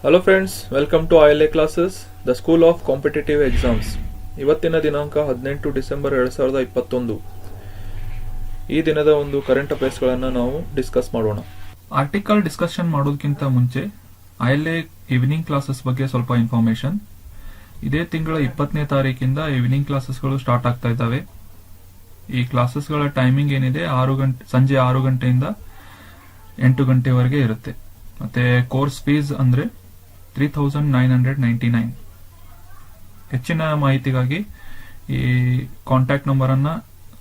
Hello friends, welcome to ILA classes, the school of competitive exams. ಇವತ್ತಿನ ದಿನಾಂಕ 18 December 2021. ಈ ದಿನದ ಒಂದು ಕರೆಂಟ್ ಅಫೇರ್ಸ್ಗಳನ್ನು ನಾವು ಡಿಸ್ಕಸ್ ಮಾಡೋಣ. ಆರ್ಟಿಕಲ್ ಡಿಸ್ಕಷನ್ ಮಾಡೋದಕ್ಕಿಂತ ಮುಂಚೆ ILA ಈವ್ನಿಂಗ್ ಕ್ಲಾಸಸ್ ಬಗ್ಗೆ ಸ್ವಲ್ಪ ಇನ್ಫಾರ್ಮೇಶನ್. ಇದೇ ತಿಂಗಳ 20ನೇ ತಾರೀಕಿಂದ ಈವ್ನಿಂಗ್ ಕ್ಲಾಸಸ್ಗಳು ಸ್ಟಾರ್ಟ್ ಆಗ್ತಾ ಇದ್ದಾವೆ. ಈ ಕ್ಲಾಸಸ್ಗಳ ಟೈಮಿಂಗ್ ಏನಿದೆ ಸಂಜೆ 6 ಗಂಟೆಯಿಂದ 8 ಗಂಟೆವರೆಗೆ ಇರುತ್ತೆ. ಮತ್ತೆ ಕೋರ್ಸ್ ಫೀಸ್ ಅಂದ್ರೆ 3999. ಹೆಚ್ಚಿನ ಮಾಹಿತಿಗಾಗಿ ಈ ಕಾಂಟ್ಯಾಕ್ಟ್ ನಂಬರ್ ಅನ್ನ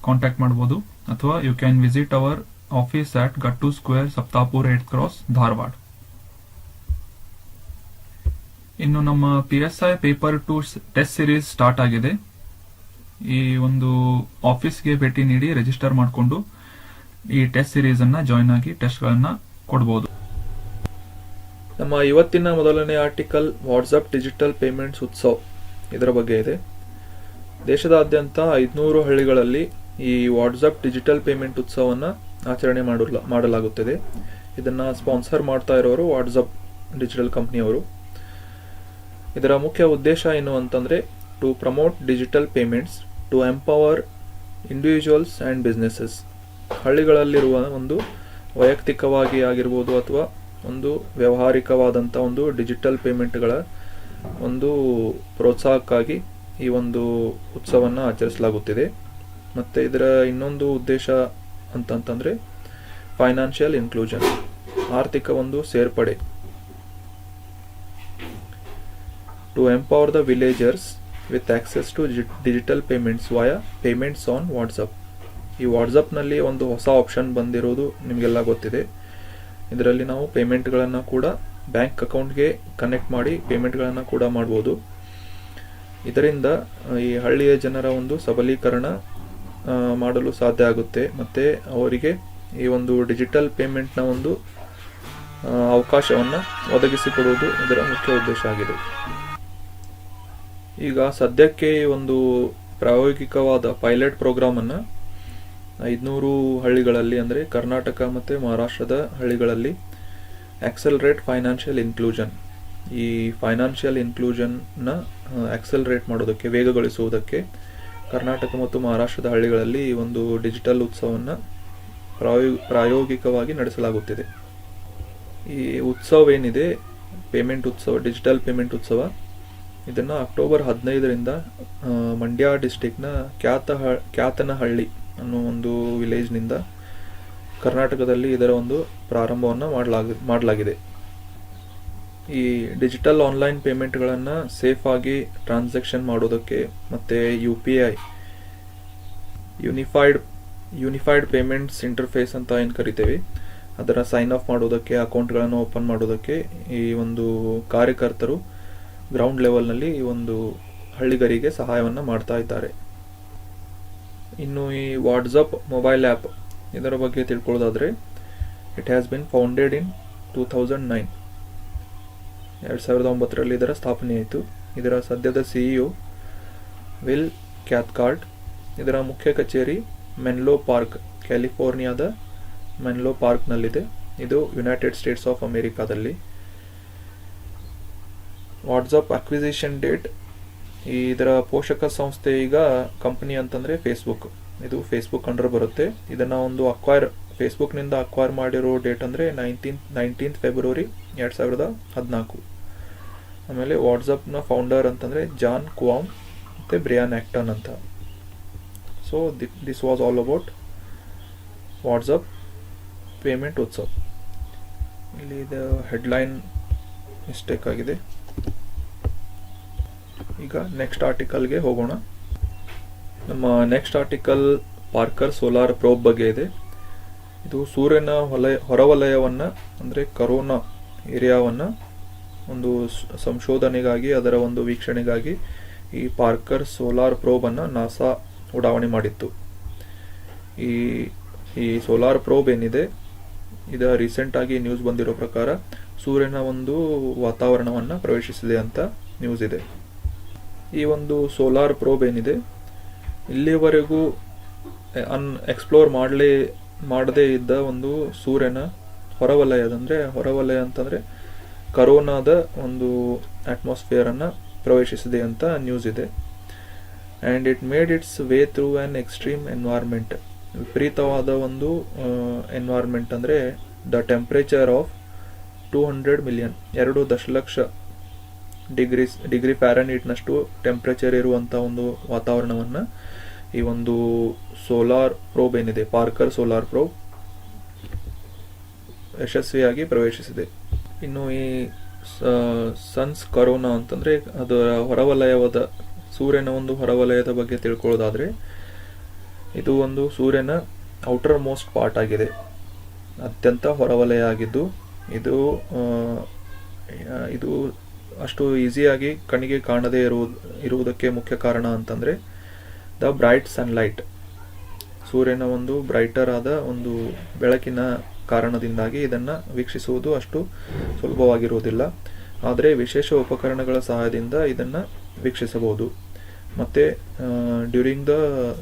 ಕಾಂಟ್ಯಾಕ್ಟ್ ಮಾಡಬಹುದು, ಅಥವಾ you can visit our office at Gattu square, Saptapur 8th cross, Dharwad. ಇನ್ನು ನಮ್ಮ PSI paper 2 test series start ಆಗಿದೆ. ಈ ಒಂದು ಆಫೀಸ್ಗೆ ಭೇಟಿ ನೀಡಿ ರಿಜಿಸ್ಟರ್ ಮಾಡಿಕೊಂಡು ಈ ಟೆಸ್ಟ್ ಸಿರೀಸ್ ಅನ್ನ ಜಾಯಿನ್ ಆಗಿ ಟೆಸ್ಟ್ ಗಳನ್ನ ಕೊಡಬಹುದು. ನಮ್ಮ ಇವತ್ತಿನ ಮೊದಲನೇ article WhatsApp digital payments Utsav ಇದರ ಬಗ್ಗೆ ಇದೆ. ದೇಶದಾದ್ಯಂತ 500 ಹಳ್ಳಿಗಳಲ್ಲಿ ಈ ವಾಟ್ಸ್ಆಪ್ ಡಿಜಿಟಲ್ ಪೇಮೆಂಟ್ ಉತ್ಸವವನ್ನು ಆಚರಣೆ ಮಾಡಲಾಗುತ್ತದೆ. ಇದನ್ನ ಸ್ಪಾನ್ಸರ್ ಮಾಡ್ತಾ ಇರೋರು ವಾಟ್ಸ್ಆಪ್ ಡಿಜಿಟಲ್ ಕಂಪನಿಯವರು. ಇದರ ಮುಖ್ಯ ಉದ್ದೇಶ ಏನು ಅಂತಂದ್ರೆ, to promote digital payments to empower individuals and businesses. ಹಳ್ಳಿಗಳಲ್ಲಿರುವ ಒಂದು ವೈಯಕ್ತಿಕವಾಗಿ ಆಗಿರ್ಬೋದು ಅಥವಾ ಒಂದು ವ್ಯಾವಹಾರಿಕವಾದಂಥ ಒಂದು ಡಿಜಿಟಲ್ ಪೇಮೆಂಟ್ಗಳ ಒಂದು ಪ್ರೋತ್ಸಾಹಕ್ಕಾಗಿ ಈ ಒಂದು ಉತ್ಸವವನ್ನು ಆಚರಿಸಲಾಗುತ್ತಿದೆ. ಮತ್ತು ಇದರ ಇನ್ನೊಂದು ಉದ್ದೇಶ ಅಂತಂತಂದರೆ ಫೈನಾನ್ಷಿಯಲ್ ಇನ್ಕ್ಲೂಷನ್, ಆರ್ಥಿಕ ಒಂದು ಸೇರ್ಪಡೆ. To empower the villagers with access to digital payments via payments on WhatsApp. ಈ ವಾಟ್ಸಪ್ನಲ್ಲಿ ಒಂದು ಹೊಸ ಆಪ್ಷನ್ ಬಂದಿರೋದು ನಿಮಗೆಲ್ಲ ಗೊತ್ತಿದೆ. ಇದರಲ್ಲಿ ನಾವು ಪೇಮೆಂಟ್ಗಳನ್ನು ಕೂಡ ಬ್ಯಾಂಕ್ ಅಕೌಂಟ್ಗೆ ಕನೆಕ್ಟ್ ಮಾಡಿ ಪೇಮೆಂಟ್ಗಳನ್ನು ಕೂಡ ಮಾಡ್ಬೋದು. ಇದರಿಂದ ಈ ಹಳ್ಳಿಯ ಜನರ ಒಂದು ಸಬಲೀಕರಣ ಮಾಡಲು ಸಾಧ್ಯ ಆಗುತ್ತೆ, ಮತ್ತು ಅವರಿಗೆ ಈ ಒಂದು ಡಿಜಿಟಲ್ ಪೇಮೆಂಟ್ನ ಒಂದು ಅವಕಾಶವನ್ನು ಒದಗಿಸಿಕೊಡುವುದು ಇದರ ಮುಖ್ಯ ಉದ್ದೇಶ ಆಗಿದೆ. ಈಗ ಸದ್ಯಕ್ಕೆ ಒಂದು ಪ್ರಾಯೋಗಿಕವಾದ ಪೈಲಟ್ ಪ್ರೋಗ್ರಾಮನ್ನು 500 ಹಳ್ಳಿಗಳಲ್ಲಿ, ಅಂದರೆ ಕರ್ನಾಟಕ ಮತ್ತು ಮಹಾರಾಷ್ಟ್ರದ ಹಳ್ಳಿಗಳಲ್ಲಿ ಆಕ್ಸೆಲರೇಟ್ ಫೈನಾನ್ಷಿಯಲ್ ಇನ್ಕ್ಲೂಷನ್, ಈ ಫೈನಾನ್ಷಿಯಲ್ ಇನ್ಕ್ಲೂಷನ್ನ ಆಕ್ಸೆಲರೇಟ್ ಮಾಡೋದಕ್ಕೆ, ವೇಗಗೊಳಿಸುವುದಕ್ಕೆ ಕರ್ನಾಟಕ ಮತ್ತು ಮಹಾರಾಷ್ಟ್ರದ ಹಳ್ಳಿಗಳಲ್ಲಿ ಈ ಒಂದು ಡಿಜಿಟಲ್ ಉತ್ಸವವನ್ನು ಪ್ರಾಯೋಗಿಕವಾಗಿ ನಡೆಸಲಾಗುತ್ತಿದೆ. ಈ ಉತ್ಸವ ಏನಿದೆ, ಪೇಮೆಂಟ್ ಉತ್ಸವ, ಡಿಜಿಟಲ್ ಪೇಮೆಂಟ್ ಉತ್ಸವ, ಇದನ್ನು ಅಕ್ಟೋಬರ್ 15ರಿಂದ ಮಂಡ್ಯ ಡಿಸ್ಟಿಕ್ನ ಕ್ಯಾತನಹಳ್ಳಿ ಅನ್ನೋ ಒಂದು ವಿಲೇಜ್ನಿಂದ ಕರ್ನಾಟಕದಲ್ಲಿ ಇದರ ಒಂದು ಪ್ರಾರಂಭವನ್ನು ಮಾಡಲಾಗಿದೆ. ಈ ಡಿಜಿಟಲ್ ಆನ್ಲೈನ್ ಪೇಮೆಂಟ್ಗಳನ್ನು ಸೇಫ್ ಆಗಿ ಟ್ರಾನ್ಸಾಕ್ಷನ್ ಮಾಡೋದಕ್ಕೆ, ಮತ್ತು UPI ಯೂನಿಫೈಡ್ ಪೇಮೆಂಟ್ಸ್ ಇಂಟರ್ಫೇಸ್ ಅಂತ ಏನು ಕರಿತೇವೆ, ಅದರ ಸೈನ್ ಅಪ್ ಮಾಡೋದಕ್ಕೆ, ಅಕೌಂಟ್ಗಳನ್ನು ಓಪನ್ ಮಾಡೋದಕ್ಕೆ ಈ ಒಂದು ಕಾರ್ಯಕರ್ತರು ಗ್ರೌಂಡ್ ಲೆವೆಲ್ನಲ್ಲಿ ಈ ಒಂದು ಹಳ್ಳಿಗರಿಗೆ ಸಹಾಯವನ್ನು ಮಾಡ್ತಾ ಇದ್ದಾರೆ. ಇನ್ನು ಈ ವಾಟ್ಸಪ್ ಮೊಬೈಲ್ ಆ್ಯಪ್ ಇದರ ಬಗ್ಗೆ ತಿಳ್ಕೊಳ್ಳೋದಾದರೆ, it has been founded in 2009. 2009ರಲ್ಲಿ ಇದರ ಸ್ಥಾಪನೆ ಆಯಿತು. ಇದರ ಸದ್ಯದ CEO ವಿಲ್ ಕ್ಯಾಥ್ಕಾರ್ಟ್. ಇದರ ಮುಖ್ಯ ಕಚೇರಿ ಮೆನ್ಲೋ ಪಾರ್ಕ್, ಕ್ಯಾಲಿಫೋರ್ನಿಯಾದ ಮೆನ್ಲೋ ಪಾರ್ಕ್ನಲ್ಲಿದೆ. ಇದು ಯುನೈಟೆಡ್ ಸ್ಟೇಟ್ಸ್ ಆಫ್ ಅಮೇರಿಕಾದಲ್ಲಿ. ವಾಟ್ಸಪ್ ಅಕ್ವಿಸಿಷನ್ ಡೇಟ್, ಇದರ ಪೋಷಕ ಸಂಸ್ಥೆ ಈಗ ಕಂಪನಿ ಅಂತಂದರೆ ಫೇಸ್ಬುಕ್. ಇದು ಫೇಸ್ಬುಕ್ ಅಂಡರ್ ಬರುತ್ತೆ. ಇದನ್ನು ಒಂದು ಫೇಸ್ಬುಕ್ನಿಂದ ಅಕ್ವೈರ್ ಮಾಡಿರೋ ಡೇಟ್ ಅಂದರೆ 19th ಫೆಬ್ರವರಿ 2014. ಆಮೇಲೆ ವಾಟ್ಸಪ್ನ ಫೌಂಡರ್ ಅಂತಂದರೆ ಜಾನ್ ಕ್ವಾಮ್ ಮತ್ತು ಬ್ರಿಯಾನ್ ಆಕ್ಟನ್ ಅಂತ. So this was all about WhatsApp payment Utsav. ಇಲ್ಲಿ ಇದು ಹೆಡ್ಲೈನ್ ಮಿಸ್ಟೇಕ್ ಆಗಿದೆ. ಈಗ ನೆಕ್ಸ್ಟ್ ಆರ್ಟಿಕಲ್ಗೆ ಹೋಗೋಣ. ನಮ್ಮ next article Parker solar probe ಬಗ್ಗೆ ಇದೆ. ಇದು ಸೂರ್ಯನ ಹೊರವಲಯವನ್ನು, ಅಂದರೆ ಕರೋನಾ ಏರಿಯಾವನ್ನು ಒಂದು ಸಂಶೋಧನೆಗಾಗಿ, ಅದರ ಒಂದು ವೀಕ್ಷಣೆಗಾಗಿ ಈ ಪಾರ್ಕರ್ ಸೋಲಾರ್ ಪ್ರೋಬನ್ನು ನಾಸಾ ಉಡಾವಣೆ ಮಾಡಿತ್ತು. ಈ ಸೋಲಾರ್ ಪ್ರೋಬ್ ಏನಿದೆ, ಇದು ರೀಸೆಂಟಾಗಿ ನ್ಯೂಸ್ ಬಂದಿರೋ ಪ್ರಕಾರ ಸೂರ್ಯನ ಒಂದು ವಾತಾವರಣವನ್ನು ಪ್ರವೇಶಿಸಿದೆ ಅಂತ ನ್ಯೂಸ್ ಇದೆ. ಈ ಒಂದು ಸೋಲಾರ್ ಪ್ರೋಬ್ ಏನಿದೆ, ಇಲ್ಲಿವರೆಗೂ ಎಕ್ಸ್ಪ್ಲೋರ್ ಮಾಡದೇ ಇದ್ದ ಒಂದು ಸೂರ್ಯನ ಹೊರವಲಯ ಅಂತಂದರೆ ಕರೋನಾದ ಒಂದು ಅಟ್ಮಾಸ್ಫಿಯರನ್ನು ಪ್ರವೇಶಿಸಿದೆ ಅಂತ ನ್ಯೂಸ್ ಇದೆ. And it made its way through an extreme environment. ವಿಪರೀತವಾದ ಒಂದು ಎನ್ವೈರ್ಮೆಂಟ್ ಅಂದರೆ ದ ಟೆಂಪ್ರೇಚರ್ ಆಫ್ 200 ಮಿಲಿಯನ್ 2 ದಶಲಕ್ಷ ಡಿಗ್ರಿ ಫ್ಯಾರನ್ಹೀಟ್ನಷ್ಟು ಟೆಂಪ್ರೇಚರ್ ಇರುವಂಥ ಒಂದು ವಾತಾವರಣವನ್ನು ಈ ಒಂದು ಸೋಲಾರ್ ಪ್ರೋಬ್ ಏನಿದೆ, ಪಾರ್ಕರ್ ಸೋಲಾರ್ ಪ್ರೋಬ್ ಯಶಸ್ವಿಯಾಗಿ ಪ್ರವೇಶಿಸಿದೆ. ಇನ್ನು ಈ ಸನ್ಸ್ ಕರೋನಾ ಅಂತಂದರೆ ಅದರ ಹೊರವಲಯದ ಸೂರ್ಯನ ಒಂದು ಹೊರವಲಯದ ಬಗ್ಗೆ ತಿಳ್ಕೊಳ್ಳೋದಾದರೆ, ಇದು ಒಂದು ಸೂರ್ಯನ ಔಟರ್ ಮೋಸ್ಟ್ ಪಾರ್ಟ್ ಆಗಿದೆ, ಅತ್ಯಂತ ಹೊರವಲಯ ಆಗಿದ್ದು ಇದು ಅಷ್ಟು ಈಸಿಯಾಗಿ ಕಣ್ಣಿಗೆ ಕಾಣದೇ ಇರುವುದಕ್ಕೆ ಮುಖ್ಯ ಕಾರಣ ಅಂತಂದರೆ ದ ಬ್ರೈಟ್ ಸನ್ಲೈಟ್. ಸೂರ್ಯನ ಒಂದು ಬ್ರೈಟರ್ ಆದ ಒಂದು ಬೆಳಕಿನ ಕಾರಣದಿಂದಾಗಿ ಇದನ್ನು ವೀಕ್ಷಿಸುವುದು ಅಷ್ಟು ಸುಲಭವಾಗಿರುವುದಿಲ್ಲ. ಆದರೆ ವಿಶೇಷ ಉಪಕರಣಗಳ ಸಹಾಯದಿಂದ ಇದನ್ನು ವೀಕ್ಷಿಸಬಹುದು. ಮತ್ತು ಡ್ಯೂರಿಂಗ್ ದ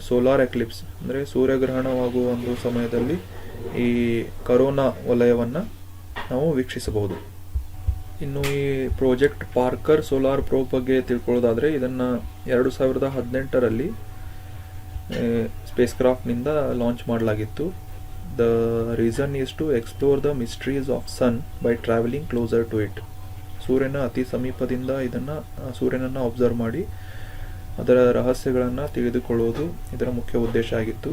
ಸೋಲಾರ್ ಎಕ್ಲಿಪ್ಸ್ ಅಂದರೆ ಸೂರ್ಯಗ್ರಹಣವಾಗುವ ಒಂದು ಸಮಯದಲ್ಲಿ ಈ ಕರೋನಾ ವಲಯವನ್ನು ನಾವು ವೀಕ್ಷಿಸಬಹುದು. ಇನ್ನು ಈ ಪ್ರಾಜೆಕ್ಟ್ ಪಾರ್ಕರ್ ಸೋಲಾರ್ ಪ್ರೋಬ್ ಬಗ್ಗೆ ತಿಳ್ಕೊಳ್ಳೋದಾದರೆ, ಇದನ್ನು 2018ರಲ್ಲಿ ಸ್ಪೇಸ್ ಕ್ರಾಫ್ಟ್ನಿಂದ ಲಾಂಚ್ ಮಾಡಲಾಗಿತ್ತು. The reason is to explore the mysteries of sun by travelling closer to it. ಸೂರ್ಯನ ಅತಿ ಸಮೀಪದಿಂದ ಸೂರ್ಯನನ್ನು ಅಬ್ಸರ್ವ್ ಮಾಡಿ ಅದರ ರಹಸ್ಯಗಳನ್ನು ತಿಳಿದುಕೊಳ್ಳುವುದು ಇದರ ಮುಖ್ಯ ಉದ್ದೇಶ ಆಗಿತ್ತು.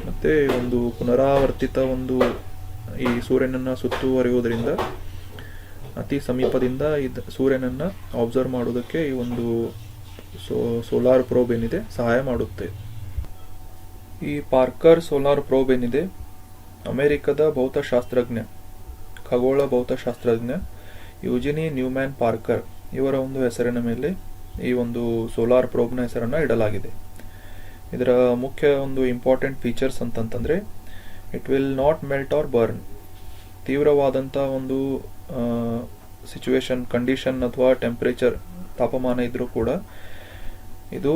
ಮತ್ತು ಒಂದು ಪುನರಾವರ್ತಿತ ಒಂದು ಈ ಸೂರ್ಯನನ್ನು ಸುತ್ತುವರಿಯುವುದರಿಂದ ಅತಿ ಸಮೀಪದಿಂದ ಸೂರ್ಯನನ್ನು ಅಬ್ಸರ್ವ್ ಮಾಡೋದಕ್ಕೆ ಈ ಒಂದು ಸೋಲಾರ್ ಪ್ರೋಬ್ ಏನಿದೆ ಸಹಾಯ ಮಾಡುತ್ತೆ. ಈ ಪಾರ್ಕರ್ ಸೋಲಾರ್ ಪ್ರೋಬ್ ಏನಿದೆ, ಅಮೆರಿಕದ ಖಗೋಳ ಭೌತಶಾಸ್ತ್ರಜ್ಞ ಯೂಜಿನಿ ನ್ಯೂಮ್ಯಾನ್ ಪಾರ್ಕರ್ ಇವರ ಒಂದು ಹೆಸರಿನ ಮೇಲೆ ಈ ಒಂದು ಸೋಲಾರ್ ಪ್ರೋಬ್ನ ಹೆಸರನ್ನು ಇಡಲಾಗಿದೆ. ಇದರ ಮುಖ್ಯ ಒಂದು ಇಂಪಾರ್ಟೆಂಟ್ ಫೀಚರ್ಸ್ ಅಂತಂತಂದರೆ, it will not melt or burn. ತೀವ್ರವಾದಂಥ ಒಂದು ಕಂಡೀಷನ್ ಅಥವಾ ತಾಪಮಾನ ಇದ್ದರೂ ಕೂಡ ಇದು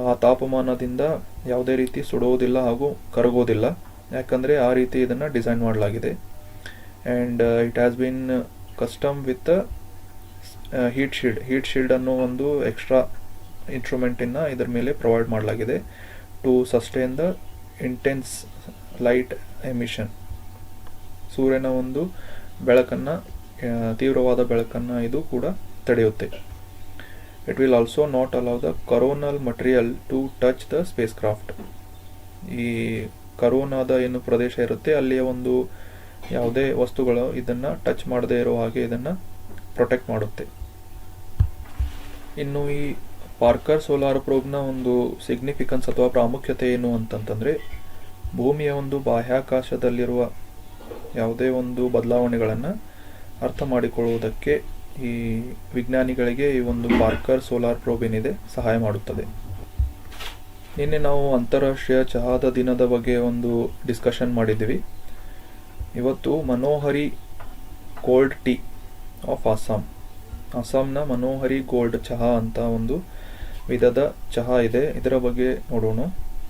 ಆ ತಾಪಮಾನದಿಂದ ಯಾವುದೇ ರೀತಿ ಸುಡುವುದಿಲ್ಲ ಹಾಗೂ ಕರಗೋದಿಲ್ಲ, ಯಾಕಂದರೆ ಆ ರೀತಿ ಇದನ್ನು ಡಿಸೈನ್ ಮಾಡಲಾಗಿದೆ. And it has been custom with heat shield ಅನ್ನೋ ಒಂದು ಎಕ್ಸ್ಟ್ರಾ ಇನ್ಸ್ಟ್ರೂಮೆಂಟನ್ನು ಇದರ ಮೇಲೆ ಪ್ರೊವೈಡ್ ಮಾಡಲಾಗಿದೆ to sustain the intense light emission. ಸೂರ್ಯನ ಒಂದು ತೀವ್ರವಾದ ಬೆಳಕನ್ನು ಇದು ಕೂಡ ತಡೆಯುತ್ತೆ. It will also not allow the coronal material to touch the spacecraft. ಈ ಕರೋನಾದ ಏನು ಪ್ರದೇಶ ಇರುತ್ತೆ ಅಲ್ಲಿಯ ಒಂದು ಯಾವುದೇ ವಸ್ತುಗಳು ಇದನ್ನು ಟಚ್ ಮಾಡದೇ ಇರೋ ಹಾಗೆ ಇದನ್ನು ಪ್ರೊಟೆಕ್ಟ್ ಮಾಡುತ್ತೆ. ಇನ್ನು ಈ ಪಾರ್ಕರ್ ಸೋಲಾರ್ ಪ್ರೋಬ್ನ ಒಂದು ಸಿಗ್ನಿಫಿಕೆನ್ಸ್ ಅಥವಾ ಪ್ರಾಮುಖ್ಯತೆ ಏನು ಅಂತಂತಂದರೆ, ಭೂಮಿಯ ಒಂದು ಬಾಹ್ಯಾಕಾಶದಲ್ಲಿರುವ ಯಾವುದೇ ಒಂದು ಬದಲಾವಣೆಗಳನ್ನು ಅರ್ಥ ಮಾಡಿಕೊಳ್ಳುವುದಕ್ಕೆ ಈ ವಿಜ್ಞಾನಿಗಳಿಗೆ ಈ ಒಂದು ಪಾರ್ಕರ್ ಸೋಲಾರ್ ಪ್ರೋಬ್ ಏನಿದೆ ಸಹಾಯ ಮಾಡುತ್ತದೆ. ನಿನ್ನೆ ನಾವು ಅಂತಾರಾಷ್ಟ್ರೀಯ ಚಹಾದ ದಿನದ ಬಗ್ಗೆ ಒಂದು ಡಿಸ್ಕಷನ್ ಮಾಡಿದ್ದೀವಿ. ಇವತ್ತು ಮನೋಹರಿ ಗೋಲ್ಡ್ ಟೀ ಆಫ್ ಅಸ್ಸಾಂನ ಮನೋಹರಿ ಗೋಲ್ಡ್ ಚಹಾ ಅಂತ ಒಂದು ವಿಧದ ಚಹಾ ಇದೆ. ಇದರ ಬಗ್ಗೆ ನೋಡೋಣ.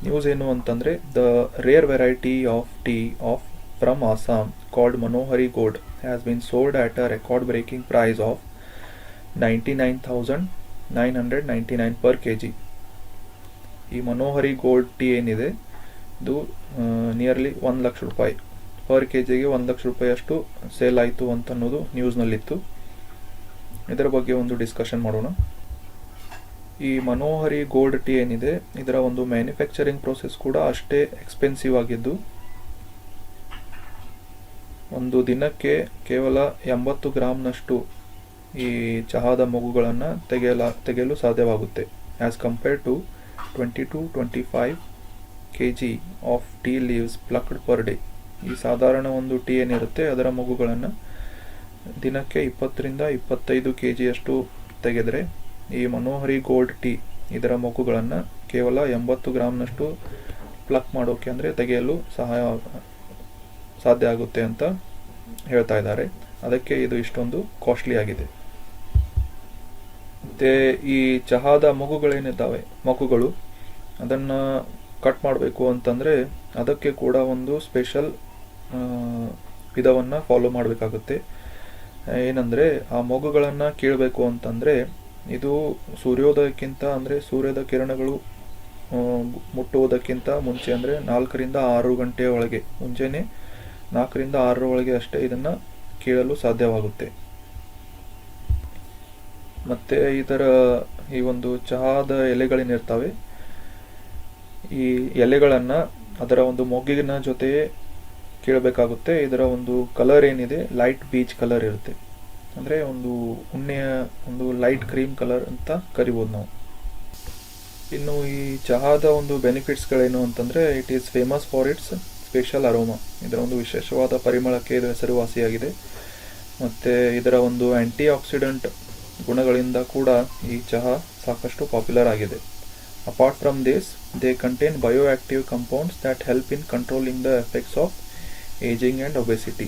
ನ್ಯೂಸ್ ಏನು ಅಂತಂದರೆ, the rare variety of tea from Assam called Manohari Gold has been sold at a record-breaking price of 99,999 per kg. ಈ ಮನೋಹರಿ ಗೋಲ್ಡ್ ಟೀ ಏನಿದೆ ಇದು ನಿಯರ್ಲಿ 1 ಲಕ್ಷ ರೂಪಾಯಿ ಪರ್ ಕೆಜಿಗೆ 1 ಲಕ್ಷ ರೂಪಾಯಿ ಅಷ್ಟು ಸೇಲ್ ಆಯಿತು ಅಂತ ಅನ್ನೋದು ನ್ಯೂಸ್ನಲ್ಲಿತ್ತು. ಇದರ ಬಗ್ಗೆ ಒಂದು ಡಿಸ್ಕಷನ್ ಮಾಡೋಣ. ಈ ಮನೋಹರಿ ಗೋಲ್ಡ್ ಟೀ ಏನಿದೆ ಇದರ ಒಂದು ಮ್ಯಾನುಫ್ಯಾಕ್ಚರಿಂಗ್ ಪ್ರೋಸೆಸ್ ಕೂಡ ಅಷ್ಟೇ ಎಕ್ಸ್ಪೆನ್ಸಿವ್ ಆಗಿದ್ದು, ಒಂದು ದಿನಕ್ಕೆ ಕೇವಲ 80 ಗ್ರಾಮ್ನಷ್ಟು ಈ ಚಹಾದ ಮೊಗ್ಗುಗಳನ್ನು ತೆಗೆಯಲು ಸಾಧ್ಯವಾಗುತ್ತೆ. As compared to 20-25 kg of tea leaves plucked per day. ಈ ಸಾಧಾರಣ ಒಂದು ಟೀ ಏನಿರುತ್ತೆ ಅದರ ಮೊಗ್ಗುಗಳನ್ನು ದಿನಕ್ಕೆ 20-25 kg ಅಷ್ಟು ತೆಗೆದರೆ, ಈ ಮನೋಹರಿ ಗೋಲ್ಡ್ ಟೀ ಇದರ ಮೊಗ್ಗುಗಳನ್ನು ಕೇವಲ 80 ಗ್ರಾಮ್ನಷ್ಟು ಪ್ಲಕ್ ಮಾಡೋಕೆ ಅಂದರೆ ತೆಗೆಯಲು ಸಾಧ್ಯ ಆಗುತ್ತೆ ಅಂತ ಹೇಳ್ತಾ ಇದ್ದಾರೆ. ಅದಕ್ಕೆ ಇದು ಇಷ್ಟೊಂದು ಕಾಸ್ಟ್ಲಿ ಆಗಿದೆ. ಮತ್ತು ಈ ಚಹಾದ ಮೊಗ್ಗುಗಳು ಅದನ್ನು ಕಟ್ ಮಾಡಬೇಕು ಅಂತಂದರೆ ಅದಕ್ಕೆ ಕೂಡ ಒಂದು ಸ್ಪೆಷಲ್ ವಿಧವನ್ನು ಫಾಲೋ ಮಾಡಬೇಕಾಗುತ್ತೆ. ಏನಂದರೆ ಆ ಮೊಗ್ಗುಗಳನ್ನು ಕೀಳಬೇಕು ಅಂತಂದರೆ ಇದು ಸೂರ್ಯೋದಯಕ್ಕಿಂತ ಅಂದರೆ ಸೂರ್ಯದ ಕಿರಣಗಳು ಮುಟ್ಟುವುದಕ್ಕಿಂತ ಮುಂಚೆ ಅಂದರೆ 4ರಿಂದ 6 ಗಂಟೆಯ ಒಳಗೆ, ಮುಂಚೆನೇ 4ರಿಂದ 6 ಒಳಗೆ ಅಷ್ಟೇ ಇದನ್ನು ಕೀಳಲು ಸಾಧ್ಯವಾಗುತ್ತೆ. ಮತ್ತು ಇದರ ಈ ಒಂದು ಚಹಾದ ಎಲೆಗಳೇನಿರ್ತವೆ, ಈ ಎಲೆಗಳನ್ನು ಅದರ ಒಂದು ಮೊಗ್ಗಿನ ಜೊತೆಯೇ ಕೀಳಬೇಕಾಗುತ್ತೆ. ಇದರ ಒಂದು ಕಲರ್ ಏನಿದೆ ಲೈಟ್ ಬೀಚ್ ಕಲರ್ ಇರುತ್ತೆ, ಅಂದರೆ ಒಂದು ಉಣ್ಣೆಯ ಒಂದು ಲೈಟ್ ಕ್ರೀಮ್ ಕಲರ್ ಅಂತ ಕರಿಬೋದು ನಾವು. ಇನ್ನು ಈ ಚಹಾದ ಒಂದು ಬೆನಿಫಿಟ್ಸ್ಗಳೇನು ಅಂತಂದರೆ it is famous for it's special aroma. ಇದರ ಒಂದು ವಿಶೇಷವಾದ ಪರಿಮಳಕ್ಕೆ ಇದು ಹೆಸರುವಾಸಿಯಾಗಿದೆ. ಮತ್ತು ಇದರ ಒಂದು ಆ್ಯಂಟಿ ಆಕ್ಸಿಡೆಂಟ್ ಗುಣಗಳಿಂದ ಕೂಡ ಈ ಚಹಾ ಸಾಕಷ್ಟು ಪಾಪ್ಯುಲರ್ ಆಗಿದೆ. Apart from this they contain bioactive compounds that help in controlling the effects of ageing and obesity.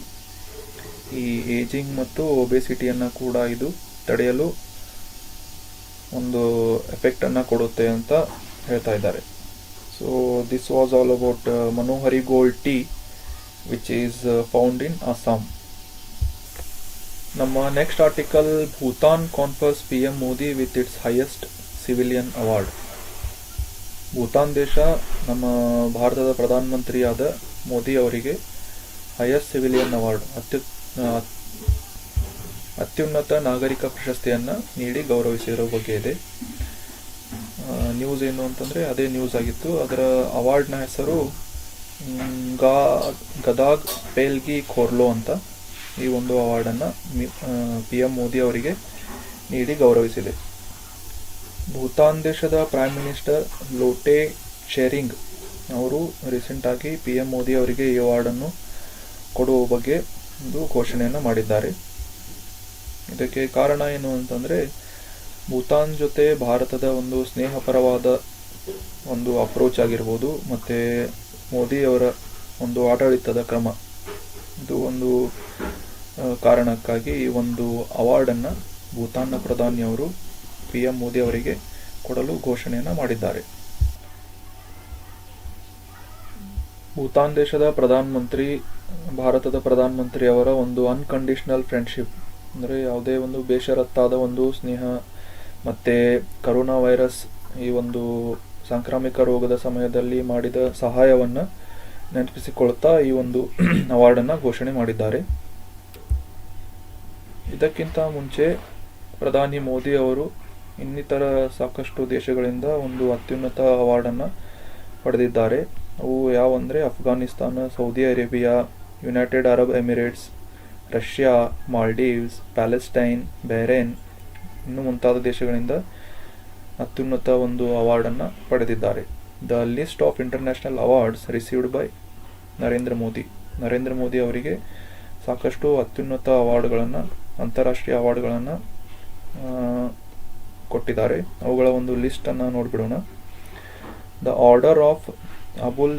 ಈ ಏಜಿಂಗ್ ಮತ್ತು ಒಬೆಸಿಟಿಯನ್ನು ಕೂಡ ಇದು ತಡೆಯಲು ಒಂದು ಎಫೆಕ್ಟನ್ನು ಕೊಡುತ್ತೆ ಅಂತ ಹೇಳ್ತಾ ಇದ್ದಾರೆ. So this was all about Manohari gold tea which is found in Assam. ನಮ್ಮ next article, Bhutan confers PM Modi with its highest civilian award. Bhutan ದೇಶ ನಮ್ಮ ಭಾರತದ ಪ್ರಧಾನಮಂತ್ರಿಯಾದ ಮೋದಿ ಅವರಿಗೆ ಹೈಯೆಸ್ಟ್ ಸಿವಿಲಿಯನ್ ಅವಾರ್ಡ್ ಅತ್ಯುನ್ನತ ನಾಗರಿಕ ಪ್ರಶಸ್ತಿಯನ್ನು ನೀಡಿ ಗೌರವಿಸಿರೋ ಬಗ್ಗೆ ಇದೆ. ನ್ಯೂಸ್ ಏನು ಅಂತಂದರೆ ಅದೇ ನ್ಯೂಸ್ ಆಗಿತ್ತು. ಅದರ ಅವಾರ್ಡ್ನ ಹೆಸರು ಗದಾಗ್ ಪೇಲ್ಗಿ ಖೋರ್ಲೋ ಅಂತ. ಈ ಒಂದು ಅವಾರ್ಡನ್ನು PM ಮೋದಿ ಅವರಿಗೆ ನೀಡಿ ಗೌರವಿಸಿದೆ. ಭೂತಾನ್ ದೇಶದ ಪ್ರೈಮ್ ಮಿನಿಸ್ಟರ್ ಲೋಟೆ ಶೆರಿಂಗ್ ಅವರು ರೀಸೆಂಟಾಗಿ PM ಮೋದಿ ಅವರಿಗೆ ಈ ಅವಾರ್ಡನ್ನು ಕೊಡುವ ಬಗ್ಗೆ ಒಂದು ಘೋಷಣೆಯನ್ನು ಮಾಡಿದ್ದಾರೆ. ಇದಕ್ಕೆ ಕಾರಣ ಏನು ಅಂತಂದರೆ ಭೂತಾನ್ ಜೊತೆ ಭಾರತದ ಒಂದು ಸ್ನೇಹಪರವಾದ ಒಂದು ಅಪ್ರೋಚ್ ಆಗಿರ್ಬೋದು, ಮತ್ತು ಮೋದಿಯವರ ಒಂದು ಆಡಳಿತದ ಕ್ರಮ, ಇದು ಒಂದು ಕಾರಣಕ್ಕಾಗಿ ಈ ಒಂದು ಅವಾರ್ಡನ್ನು ಭೂತಾನ್ನ ಪ್ರಧಾನಿಯವರು PM ಮೋದಿ ಅವರಿಗೆ ಕೊಡಲು ಘೋಷಣೆಯನ್ನು ಮಾಡಿದ್ದಾರೆ. ಭೂತಾನ್ ದೇಶದ ಪ್ರಧಾನಮಂತ್ರಿ ಭಾರತದ ಪ್ರಧಾನಮಂತ್ರಿ ಅವರ ಒಂದು ಅನ್ಕಂಡೀಷನಲ್ ಫ್ರೆಂಡ್ಶಿಪ್, ಅಂದರೆ ಯಾವುದೇ ಒಂದು ಬೇಷರತ್ತಾದ ಒಂದು ಸ್ನೇಹ, ಮತ್ತು ಕರೋನಾ ವೈರಸ್ ಈ ಒಂದು ಸಾಂಕ್ರಾಮಿಕ ರೋಗದ ಸಮಯದಲ್ಲಿ ಮಾಡಿದ ಸಹಾಯವನ್ನು ನೆನಪಿಸಿಕೊಳ್ತಾ ಈ ಒಂದು ಅವಾರ್ಡನ್ನು ಘೋಷಣೆ ಮಾಡಿದ್ದಾರೆ. ಇದಕ್ಕಿಂತ ಮುಂಚೆ ಪ್ರಧಾನಿ ಮೋದಿ ಅವರು ಇನ್ನಿತರ ಸಾಕಷ್ಟು ದೇಶಗಳಿಂದ ಒಂದು ಅತ್ಯುನ್ನತ ಅವಾರ್ಡನ್ನು ಪಡೆದಿದ್ದಾರೆ. ಅವು ಯಾವಂದರೆ Afghanistan, Saudi Arabia, United Arab Emirates, Russia, Maldives, Palestine, Bahrain ಇನ್ನು ಮುಂತಾದ ದೇಶಗಳಿಂದ ಅತ್ಯುನ್ನತ ಒಂದು ಅವಾರ್ಡನ್ನು ಪಡೆದಿದ್ದಾರೆ. The list of international awards received by Narendra Modi ಅವರಿಗೆ ಸಾಕಷ್ಟು ಅತ್ಯುನ್ನತ ಅವಾರ್ಡ್ಗಳನ್ನು, ಅಂತಾರಾಷ್ಟ್ರೀಯ ಅವಾರ್ಡ್ಗಳನ್ನು ಕೊಟ್ಟಿದ್ದಾರೆ. ಅವುಗಳ ಒಂದು ಲಿಸ್ಟನ್ನು ನೋಡಿಬಿಡೋಣ. The order of Abdul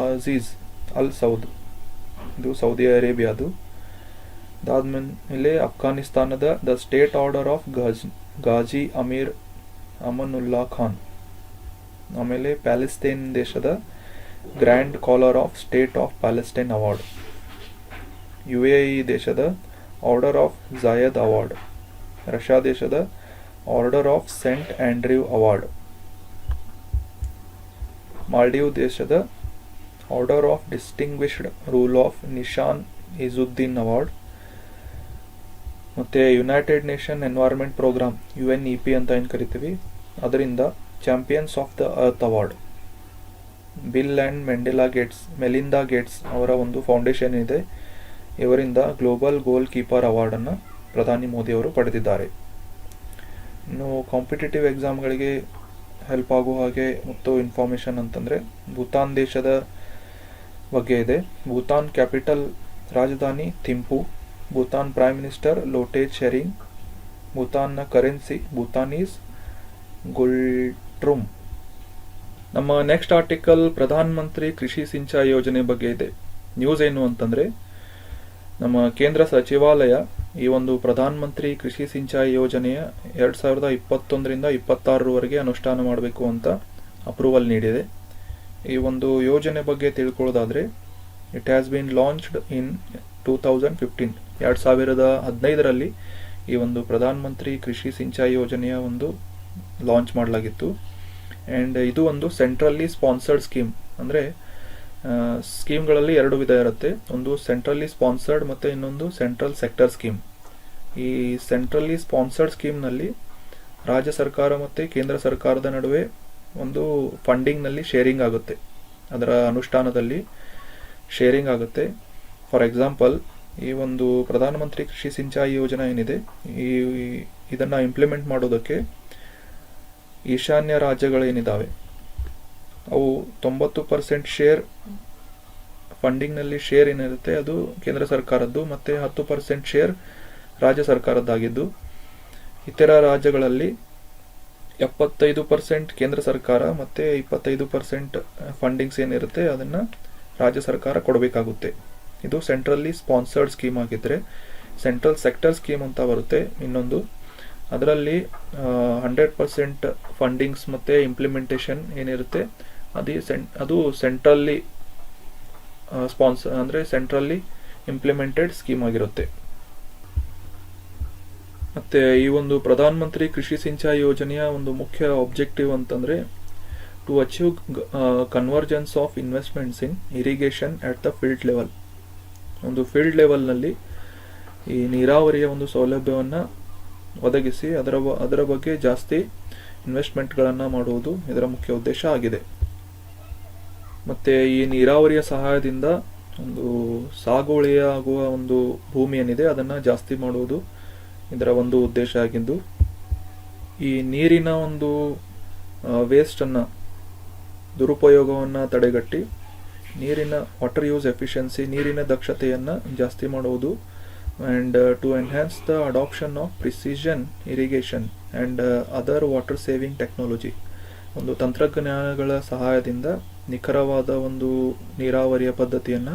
Aziz Al Saud, ಇದು ಸೌದಿ ಅರೇಬಿಯಾದು. ಅದಾದ್ಮೇಲೆ ಅಫ್ಘಾನಿಸ್ತಾನದ the state order of Ghazi Amir Amanullah Khan. ಆಮೇಲೆ ಪ್ಯಾಲೆಸ್ತೈನ್ ದೇಶದ grand collar of state of Palestine award. UAE ದೇಶದ order of Zayed award. Russia ದೇಶದ order of Saint Andrew award. Maldive ದೇಶದ order of distinguished rule of Nishan Izzuddeen award. ಮತ್ತು United Nation environment programme UNEP ಅಂತ ಏನು ಕರಿತೀವಿ, ಅದರಿಂದ champions of the earth award. Bill and Melinda Gates ಅವರ ಒಂದು ಫೌಂಡೇಶನ್ ಇದೆ, ಇವರಿಂದ ಗ್ಲೋಬಲ್ ಗೋಲ್ ಕೀಪರ್ ಅವಾರ್ಡನ್ನು ಪ್ರಧಾನಿ ಮೋದಿಯವರು ಪಡೆದಿದ್ದಾರೆ. ಇನ್ನು ಕಾಂಪಿಟೇಟಿವ್ ಎಕ್ಸಾಮ್ಗಳಿಗೆ ಹೆಲ್ಪ್ ಆಗುವ ಹಾಗೆ ಮತ್ತು ಇನ್ಫಾರ್ಮೇಷನ್ ಅಂತಂದರೆ ಭೂತಾನ್ ದೇಶದ ಬಗ್ಗೆ ಇದೆ. ಭೂತಾನ್ ಕ್ಯಾಪಿಟಲ್ ರಾಜಧಾನಿ ಥಿಂಪು. Bhutan prime minister Lotay Tshering. ಭೂತಾನ್ನ ಕರೆನ್ಸಿ ಭೂತಾನೀಸ್ ಗುಲ್ಟ್ರುಮ್. ನಮ್ಮ ನೆಕ್ಸ್ಟ್ ಆರ್ಟಿಕಲ್ ಪ್ರಧಾನ ಮಂತ್ರಿ ಕೃಷಿ ಸಿಂಚಾಯಿ ಯೋಜನೆ ಬಗ್ಗೆ ಇದೆ. ನ್ಯೂಸ್ ಏನು ಅಂತಂದರೆ ನಮ್ಮ ಕೇಂದ್ರ ಸಚಿವಾಲಯ ಈ ಒಂದು ಪ್ರಧಾನ ಮಂತ್ರಿ ಕೃಷಿ ಸಿಂಚಾಯಿ ಯೋಜನೆಯ 2021ರಿಂದ 2026ರವರೆಗೆ ಅನುಷ್ಠಾನ ಮಾಡಬೇಕು ಅಂತ ಅಪ್ರೂವಲ್ ನೀಡಿದೆ. ಈ ಒಂದು ಯೋಜನೆ ಬಗ್ಗೆ ತಿಳ್ಕೊಳ್ಳೋದಾದರೆ it has been launched in 2015 2015ರಲ್ಲಿ ಈ ಒಂದು ಪ್ರಧಾನ ಮಂತ್ರಿ ಕೃಷಿ ಸಿಂಚಾಯಿ ಯೋಜನೆಯ ಒಂದು ಲಾಂಚ್ ಮಾಡಲಾಗಿತ್ತು. ಆ್ಯಂಡ್ ಇದು ಒಂದು ಸೆಂಟ್ರಲಿ ಸ್ಪಾನ್ಸರ್ಡ್ ಸ್ಕೀಮ್. ಅಂದರೆ ಸ್ಕೀಮ್ಗಳಲ್ಲಿ ಎರಡು ವಿಧ ಇರುತ್ತೆ, ಒಂದು ಸೆಂಟ್ರಲಿ ಸ್ಪಾನ್ಸರ್ಡ್ ಮತ್ತು ಇನ್ನೊಂದು ಸೆಂಟ್ರಲ್ ಸೆಕ್ಟರ್ ಸ್ಕೀಮ್. ಈ ಸೆಂಟ್ರಲಿ ಸ್ಪಾನ್ಸರ್ಡ್ ಸ್ಕೀಮ್ನಲ್ಲಿ ರಾಜ್ಯ ಸರ್ಕಾರ ಮತ್ತು ಕೇಂದ್ರ ಸರ್ಕಾರದ ನಡುವೆ ಒಂದು ಫಂಡಿಂಗ್ನಲ್ಲಿ ಶೇರಿಂಗ್ ಆಗುತ್ತೆ, ಅದರ ಅನುಷ್ಠಾನದಲ್ಲಿ ಶೇರಿಂಗ್ ಆಗುತ್ತೆ. ಫಾರ್ ಎಕ್ಸಾಂಪಲ್, ಈ ಒಂದು ಪ್ರಧಾನಮಂತ್ರಿ ಕೃಷಿ ಸಿಂಚಾಯಿ ಯೋಜನೆ ಏನಿದೆ, ಇದನ್ನು ಇಂಪ್ಲಿಮೆಂಟ್ ಮಾಡೋದಕ್ಕೆ ಈಶಾನ್ಯ ರಾಜ್ಯಗಳೇನಿದ್ದಾವೆ ಅವು 90% ಶೇರ್ ಫಂಡಿಂಗ್ನಲ್ಲಿ ಶೇರ್ ಏನಿರುತ್ತೆ ಅದು ಕೇಂದ್ರ ಸರ್ಕಾರದ್ದು ಮತ್ತು 10% ಶೇರ್ ರಾಜ್ಯ ಸರ್ಕಾರದ್ದಾಗಿದ್ದು, ಇತರ ರಾಜ್ಯಗಳಲ್ಲಿ 75% ಕೇಂದ್ರ ಸರ್ಕಾರ ಮತ್ತು 25% ಫಂಡಿಂಗ್ಸ್ ಏನಿರುತ್ತೆ ಅದನ್ನು ರಾಜ್ಯ ಸರ್ಕಾರ ಕೊಡಬೇಕಾಗುತ್ತೆ. ಇದು ಸೆಂಟ್ರಲಿ ಸ್ಪಾನ್ಸರ್ಡ್ ಸ್ಕೀಮ್ ಆಗಿದ್ದರೆ, ಸೆಂಟ್ರಲ್ ಸೆಕ್ಟರ್ ಸ್ಕೀಮ್ ಅಂತ ಬರುತ್ತೆ ಇನ್ನೊಂದು. ಅದರಲ್ಲಿ 100% ಫಂಡಿಂಗ್ಸ್ ಮತ್ತು ಇಂಪ್ಲಿಮೆಂಟೇಷನ್ ಏನಿರುತ್ತೆ ಅದು ಸೆಂಟ್ರಲಿ ಅಂದರೆ ಸೆಂಟ್ರಲಿ ಇಂಪ್ಲಿಮೆಂಟೆಡ್ ಸ್ಕೀಮ್ ಆಗಿರುತ್ತೆ. ಮತ್ತು ಈ ಒಂದು ಪ್ರಧಾನ ಮಂತ್ರಿ ಕೃಷಿ ಸಿಂಚಾಯಿ ಯೋಜನೆಯ ಒಂದು ಮುಖ್ಯ ಆಬ್ಜೆಕ್ಟಿವ್ ಅಂತಂದರೆ to achieve convergence of investments in irrigation at the field level. ಒಂದು ಫೀಲ್ಡ್ ಲೆವೆಲ್ನಲ್ಲಿ ಈ ನೀರಾವರಿಯ ಒಂದು ಸೌಲಭ್ಯವನ್ನು ಒದಗಿಸಿ ಅದರ ಬಗ್ಗೆ ಜಾಸ್ತಿ ಇನ್ವೆಸ್ಟ್ಮೆಂಟ್ಗಳನ್ನು ಮಾಡುವುದು ಇದರ ಮುಖ್ಯ ಉದ್ದೇಶ ಆಗಿದೆ. ಮತ್ತು ಈ ನೀರಾವರಿಯ ಸಹಾಯದಿಂದ ಒಂದು ಸಾಗುವಳಿಯ ಆಗುವ ಒಂದು ಭೂಮಿ ಏನಿದೆ ಅದನ್ನು ಜಾಸ್ತಿ ಮಾಡುವುದು ಇದರ ಒಂದು ಉದ್ದೇಶ ಆಗಿದ್ದು, ಈ ನೀರಿನ ಒಂದು ವೇಸ್ಟನ್ನು ದುರುಪಯೋಗವನ್ನು ತಡೆಗಟ್ಟಿ ನೀರಿನ ವಾಟರ್ ಯೂಸ್ ಎಫಿಷಿಯನ್ಸಿ, ನೀರಿನ ದಕ್ಷತೆಯನ್ನು ಜಾಸ್ತಿ ಮಾಡುವುದು. And to enhance the adoption of precision irrigation and other water saving technology. ಒಂದು ತಂತ್ರಜ್ಞಾನಗಳ ಸಹಾಯದಿಂದ ನಿಖರವಾದ ಒಂದು ನೀರಾವರಿಯ ಪದ್ಧತಿಯನ್ನು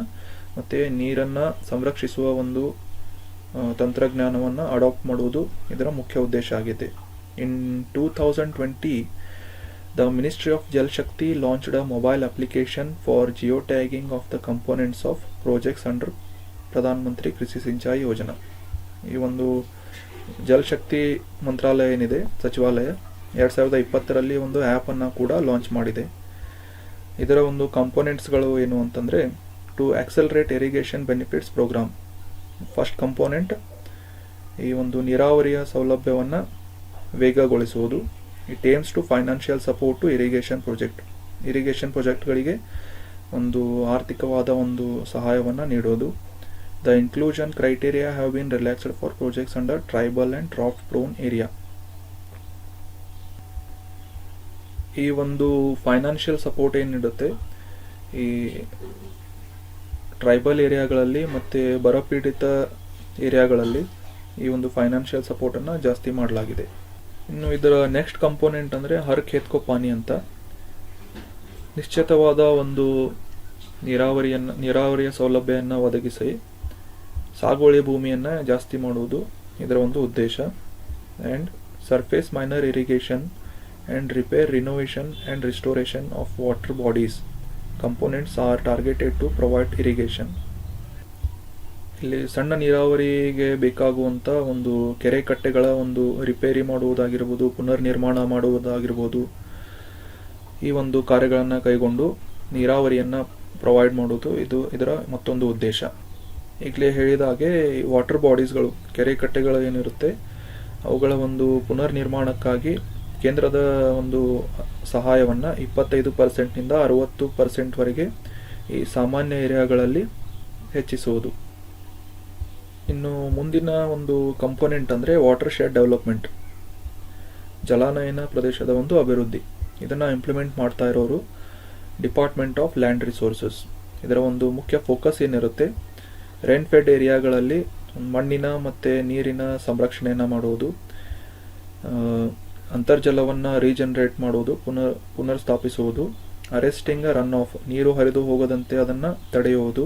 ಮತ್ತು ನೀರನ್ನು ಸಂರಕ್ಷಿಸುವ ಒಂದು ತಂತ್ರಜ್ಞಾನವನ್ನು ಅಡಾಪ್ಟ್ ಮಾಡುವುದು ಇದರ ಮುಖ್ಯ ಉದ್ದೇಶ ಆಗಿದೆ. ಇನ್ 2020 the Ministry of Jal Shakti launched a mobile application for geotagging of the components of projects under Pradhan Mantri ಕೃಷಿ ಸಿಂಚಾಯಿ ಯೋಜನಾ. ಈ ಒಂದು ಜಲಶಕ್ತಿ ಮಂತ್ರಾಲಯ ಏನಿದೆ ಸಚಿವಾಲಯ 2020ರಲ್ಲಿ ಒಂದು ಆ್ಯಪನ್ನು ಕೂಡ ಲಾಂಚ್ ಮಾಡಿದೆ. ಇದರ ಒಂದು ಕಂಪೋನೆಂಟ್ಸ್ಗಳು ಏನು ಅಂತಂದರೆ to accelerate irrigation benefits program. First component ಈ ಒಂದು ನೀರಾವರಿಯ ಸೌಲಭ್ಯವನ್ನು ವೇಗಗೊಳಿಸುವುದು. It aims to financial support to irrigation ಪ್ರಾಜೆಕ್ಟ್ಗಳಿಗೆ ಒಂದು ಆರ್ಥಿಕವಾದ ಒಂದು ಸಹಾಯವನ್ನು ನೀಡೋದು. The inclusion criteria have been relaxed for projects under tribal and draft prone area. ಈ ಒಂದು ಫೈನಾನ್ಷಿಯಲ್ ಸಪೋರ್ಟ್ ಏನಿರುತ್ತೆ ಈ ಟ್ರೈಬಲ್ ಏರಿಯಾಗಳಲ್ಲಿ ಮತ್ತು ಬರಪೀಡಿತ ಏರಿಯಾಗಳಲ್ಲಿ ಈ ಒಂದು ಫೈನಾನ್ಷಿಯಲ್ ಸಪೋರ್ಟನ್ನು ಜಾಸ್ತಿ ಮಾಡಲಾಗಿದೆ. ಇನ್ನು ಇದರ ನೆಕ್ಸ್ಟ್ ಕಂಪೋನೆಂಟ್ ಅಂದರೆ ಹರ್ ಖೇತ್ ಕೋ ಪಾನಿ ಅಂತ. ನಿಶ್ಚಿತವಾದ ಒಂದು ನೀರಾವರಿಯ ಸೌಲಭ್ಯವನ್ನು ಒದಗಿಸಿ ಸಾಗುವಳಿ ಭೂಮಿಯನ್ನು ಜಾಸ್ತಿ ಮಾಡುವುದು ಇದರ ಒಂದು ಉದ್ದೇಶ. And surface minor irrigation and repair, renovation and restoration of water bodies components are targeted to provide irrigation. ಇಲ್ಲಿ ಸಣ್ಣ ನೀರಾವರಿಗೆ ಬೇಕಾಗುವಂಥ ಒಂದು ಕೆರೆ ಕಟ್ಟೆಗಳ ಒಂದು ರಿಪೇರಿ ಮಾಡುವುದಾಗಿರ್ಬೋದು, ಪುನರ್ ನಿರ್ಮಾಣ ಮಾಡುವುದಾಗಿರ್ಬೋದು, ಈ ಒಂದು ಕಾರ್ಯಗಳನ್ನು ಕೈಗೊಂಡು ನೀರಾವರಿಯನ್ನು ಪ್ರೊವೈಡ್ ಮಾಡುವುದು ಇದರ ಮತ್ತೊಂದು ಉದ್ದೇಶ. ಈಗಲೇ ಹೇಳಿದ ಹಾಗೆ ವಾಟರ್ ಬಾಡೀಸ್ಗಳು, ಕೆರೆ ಕಟ್ಟೆಗಳು ಏನಿರುತ್ತೆ ಅವುಗಳ ಒಂದು ಪುನರ್ ನಿರ್ಮಾಣಕ್ಕಾಗಿ ಕೇಂದ್ರದ ಒಂದು ಸಹಾಯವನ್ನು 25%ನಿಂದ 60%ವರೆಗೆ ಈ ಸಾಮಾನ್ಯ ಏರಿಯಾಗಳಲ್ಲಿ ಹೆಚ್ಚಿಸುವುದು. ಇನ್ನು ಮುಂದಿನ ಒಂದು ಕಂಪೋನೆಂಟ್ ಅಂದರೆ ವಾಟರ್ ಶೆಡ್ ಡೆವಲಪ್ಮೆಂಟ್, ಜಲಾನಯನ ಪ್ರದೇಶದ ಒಂದು ಅಭಿವೃದ್ಧಿ. ಇದನ್ನು ಇಂಪ್ಲಿಮೆಂಟ್ ಮಾಡ್ತಾ ಇರೋರು ಡಿಪಾರ್ಟ್ಮೆಂಟ್ ಆಫ್ ಲ್ಯಾಂಡ್ ರಿಸೋರ್ಸಸ್. ಇದರ ಒಂದು ಮುಖ್ಯ ಫೋಕಸ್ ಏನಿರುತ್ತೆ ರೇನ್ ಫೆಡ್ ಏರಿಯಾಗಳಲ್ಲಿ ಮಣ್ಣಿನ ಮತ್ತು ನೀರಿನ ಸಂರಕ್ಷಣೆಯನ್ನು ಮಾಡುವುದು, ಅಂತರ್ಜಲವನ್ನು ರೀಜನರೇಟ್ ಮಾಡುವುದು, ಪುನರ್ ಸ್ಥಾಪಿಸುವುದು, ಅರೆಸ್ಟಿಂಗ್ ರನ್ ಆಫ್, ನೀರು ಹರಿದು ಹೋಗದಂತೆ ಅದನ್ನು ತಡೆಯುವುದು,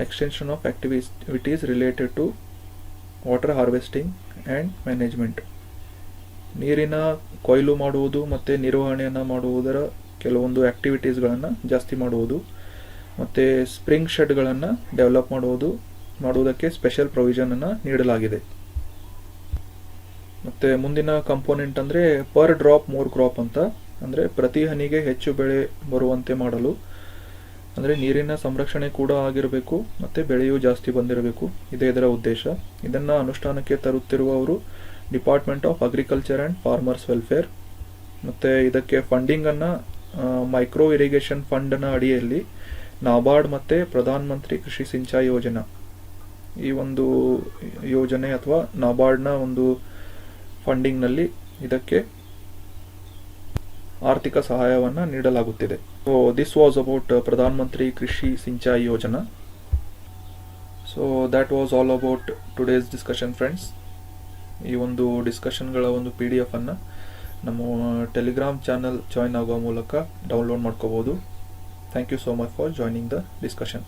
extension of activities related to water harvesting and management. ನೀರಿನ ಕೊಯ್ಲು ಮಾಡುವುದು ಮತ್ತು ನಿರ್ವಹಣೆಯನ್ನು ಮಾಡುವುದರ ಕೆಲವೊಂದು ಆ್ಯಕ್ಟಿವಿಟೀಸ್ಗಳನ್ನು ಜಾಸ್ತಿ ಮಾಡುವುದು, ಮತ್ತು ಸ್ಪ್ರಿಂಗ್ ಶೆಡ್ಗಳನ್ನು ಡೆವಲಪ್ ಮಾಡುವುದು ಮಾಡುವುದಕ್ಕೆ ಸ್ಪೆಷಲ್ ಪ್ರೊವಿಷನ್ ಅನ್ನು ನೀಡಲಾಗಿದೆ. ಮತ್ತು ಮುಂದಿನ ಕಂಪೋನೆಂಟ್ ಅಂದರೆ ಪರ್ ಡ್ರಾಪ್ ಮೋರ್ ಕ್ರಾಪ್ ಅಂತ, ಅಂದರೆ ಪ್ರತಿ ಹನಿಗೆ ಹೆಚ್ಚು ಬೆಳೆ ಬರುವಂತೆ ಮಾಡಲು, ಅಂದರೆ ನೀರಿನ ಸಂರಕ್ಷಣೆ ಕೂಡ ಆಗಿರಬೇಕು ಮತ್ತು ಬೆಳೆಯೂ ಜಾಸ್ತಿ ಬಂದಿರಬೇಕು, ಇದೇ ಇದರ ಉದ್ದೇಶ. ಇದನ್ನು ಅನುಷ್ಠಾನಕ್ಕೆ ತರುತ್ತಿರುವವರು department of agriculture and farmers welfare. ಮತ್ತು ಇದಕ್ಕೆ ಫಂಡಿಂಗನ್ನು ಮೈಕ್ರೋ ಇರಿಗೇಷನ್ ಫಂಡ್ನ ಅಡಿಯಲ್ಲಿ ನಾಬಾರ್ಡ್ ಮತ್ತು ಪ್ರಧಾನ ಮಂತ್ರಿ ಕೃಷಿ ಸಿಂಚಾಯಿ ಯೋಜನಾ, ಈ ಒಂದು ಯೋಜನೆ ಅಥವಾ ನಾಬಾರ್ಡ್ನ ಒಂದು ಫಂಡಿಂಗ್ನಲ್ಲಿ ಇದಕ್ಕೆ ಆರ್ಥಿಕ ಸಹಾಯವನ್ನು ನೀಡಲಾಗುತ್ತಿದೆ. So this was about Pradhan Mantri ಕೃಷಿ ಸಿಂಚಾಯಿ ಯೋಜನಾ. So that was all about today's discussion friends. ಈ ಒಂದು ಡಿಸ್ಕಷನ್ಗಳ ಒಂದು PDF ಅನ್ನು ನಮ್ಮ ಟೆಲಿಗ್ರಾಮ್ ಚಾನಲ್ ಜಾಯ್ನ್ ಆಗುವ ಮೂಲಕ ಡೌನ್ಲೋಡ್ ಮಾಡ್ಕೋಬೋದು. Thank you so much for joining the discussion.